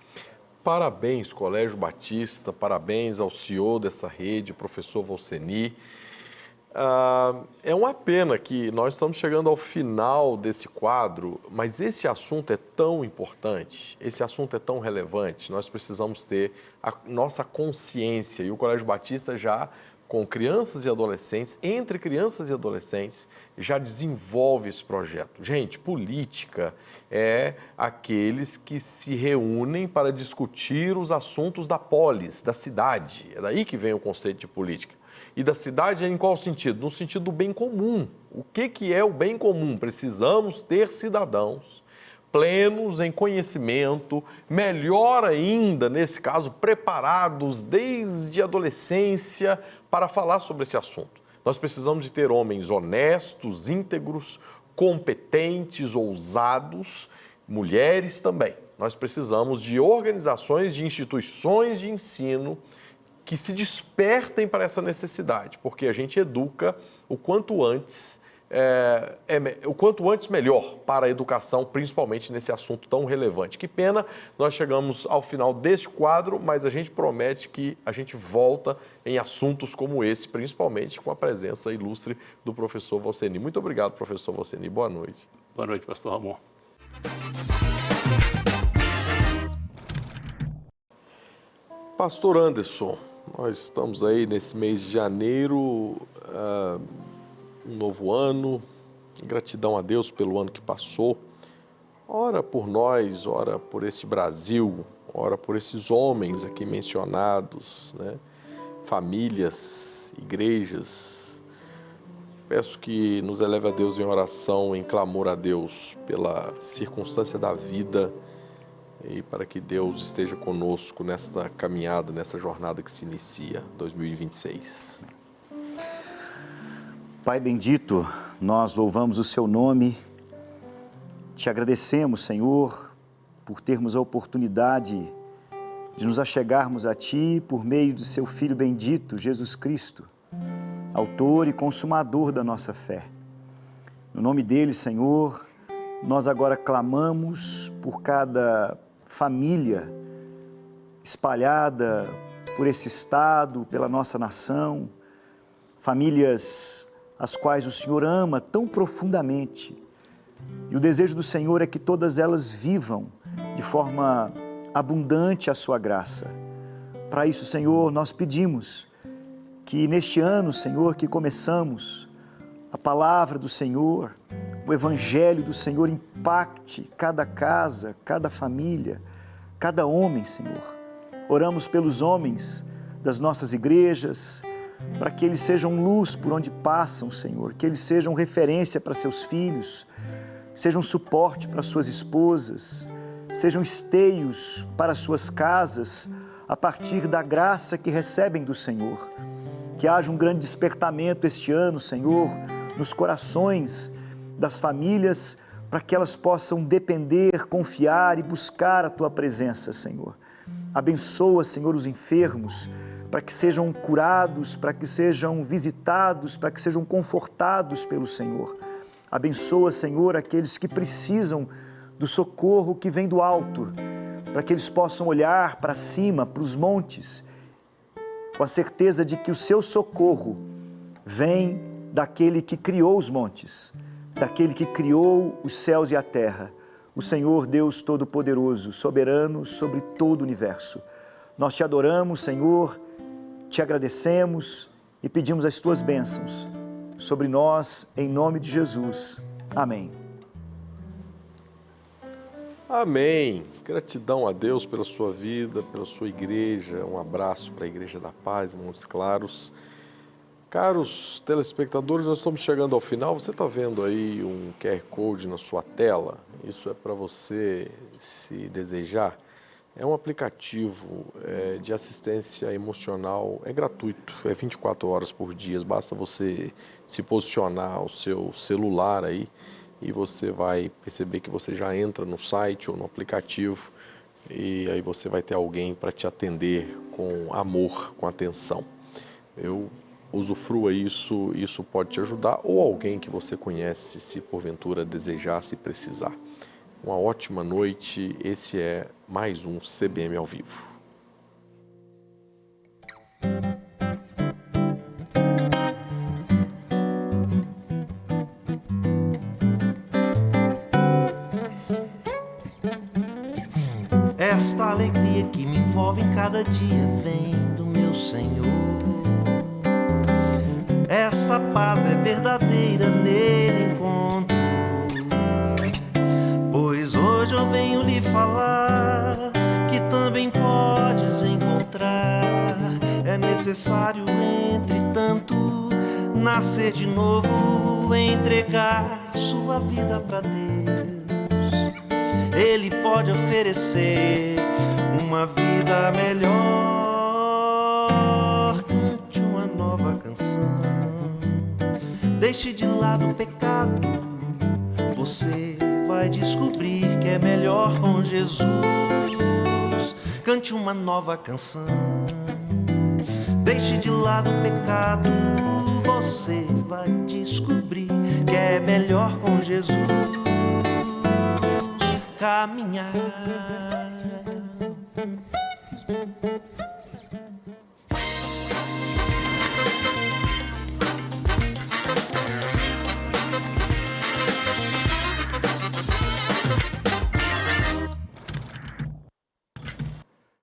Parabéns, Colégio Batista, parabéns ao CEO dessa rede, professor Volceni. É uma pena que nós estamos chegando ao final desse quadro, mas esse assunto é tão importante, esse assunto é tão relevante, nós precisamos ter a nossa consciência, e o Colégio Batista já, com crianças e adolescentes, entre crianças e adolescentes, já desenvolve esse projeto. Gente, política é aqueles que se reúnem para discutir os assuntos da polis, da cidade. É daí que vem o conceito de política. E da cidade em qual sentido? No sentido do bem comum. O que é o bem comum? Precisamos ter cidadãos plenos em conhecimento, melhor ainda, nesse caso, preparados desde a adolescência para falar sobre esse assunto. Nós precisamos de ter homens honestos, íntegros, competentes, ousados, mulheres também. Nós precisamos de organizações, de instituições de ensino que se despertem para essa necessidade, porque a gente educa o quanto antes, melhor para a educação, principalmente nesse assunto tão relevante. Que pena, nós chegamos ao final deste quadro, mas a gente promete que a gente volta em assuntos como esse, principalmente com a presença ilustre do professor Volceni. Muito obrigado, professor Volceni. Boa noite. Boa noite, pastor Ramon. Pastor Anderson, nós estamos aí nesse mês de janeiro, um novo ano, gratidão a Deus pelo ano que passou. Ora por nós, ora por este Brasil, ora por esses homens aqui mencionados, né? Famílias, igrejas. Peço que nos eleve a Deus em oração, em clamor a Deus pela circunstância da vida e para que Deus esteja conosco nesta caminhada, nessa jornada que se inicia, 2026. Pai bendito, nós louvamos o seu nome, te agradecemos, Senhor, por termos a oportunidade de nos achegarmos a Ti por meio de seu Filho bendito, Jesus Cristo, autor e consumador da nossa fé. No nome dele, Senhor, nós agora clamamos por cada família espalhada por esse estado, pela nossa nação, famílias as quais o Senhor ama tão profundamente. E o desejo do Senhor é que todas elas vivam de forma abundante a sua graça. Para isso, Senhor, nós pedimos que neste ano, Senhor, que começamos, a palavra do Senhor, o Evangelho do Senhor impacte cada casa, cada família, cada homem, Senhor. Oramos pelos homens das nossas igrejas, para que eles sejam luz por onde passam, Senhor, que eles sejam referência para seus filhos, sejam suporte para suas esposas, sejam esteios para suas casas, a partir da graça que recebem do Senhor. Que haja um grande despertamento este ano, Senhor, nos corações das famílias, para que elas possam depender, confiar e buscar a Tua presença, Senhor. Abençoa, Senhor, os enfermos, para que sejam curados, para que sejam visitados, para que sejam confortados pelo Senhor. Abençoa, Senhor, aqueles que precisam do socorro que vem do alto, para que eles possam olhar para cima, para os montes, com a certeza de que o seu socorro vem daquele que criou os montes, daquele que criou os céus e a terra, o Senhor Deus Todo-Poderoso, soberano sobre todo o universo. Nós te adoramos, Senhor, te agradecemos e pedimos as tuas bênçãos sobre nós, em nome de Jesus. Amém. Amém. Gratidão a Deus pela sua vida, pela sua igreja. Um abraço para a Igreja da Paz, em Montes Claros. Caros telespectadores, nós estamos chegando ao final. Você está vendo aí um QR Code na sua tela? Isso é para você, se desejar. É um aplicativo de assistência emocional, é gratuito, é 24 horas por dia, basta você se posicionar o seu celular aí e você vai perceber que você já entra no site ou no aplicativo e aí você vai ter alguém para te atender com amor, com atenção. Usufrua isso pode te ajudar ou alguém que você conhece, se porventura desejar, se precisar. Uma ótima noite, esse é mais um CBM ao vivo. Esta alegria que me envolve em cada dia vem do meu Senhor. Esta paz é verdadeira, nele encontro. Pois hoje eu venho lhe falar que também podes encontrar. É necessário, entretanto, nascer de novo, entregar sua vida para Deus. Ele pode oferecer uma vida melhor. Cante uma nova canção. Deixe de lado o pecado. Você vai descobrir que é melhor com Jesus. Cante uma nova canção. Deixe de lado o pecado. Você vai descobrir que é melhor com Jesus. Caminhar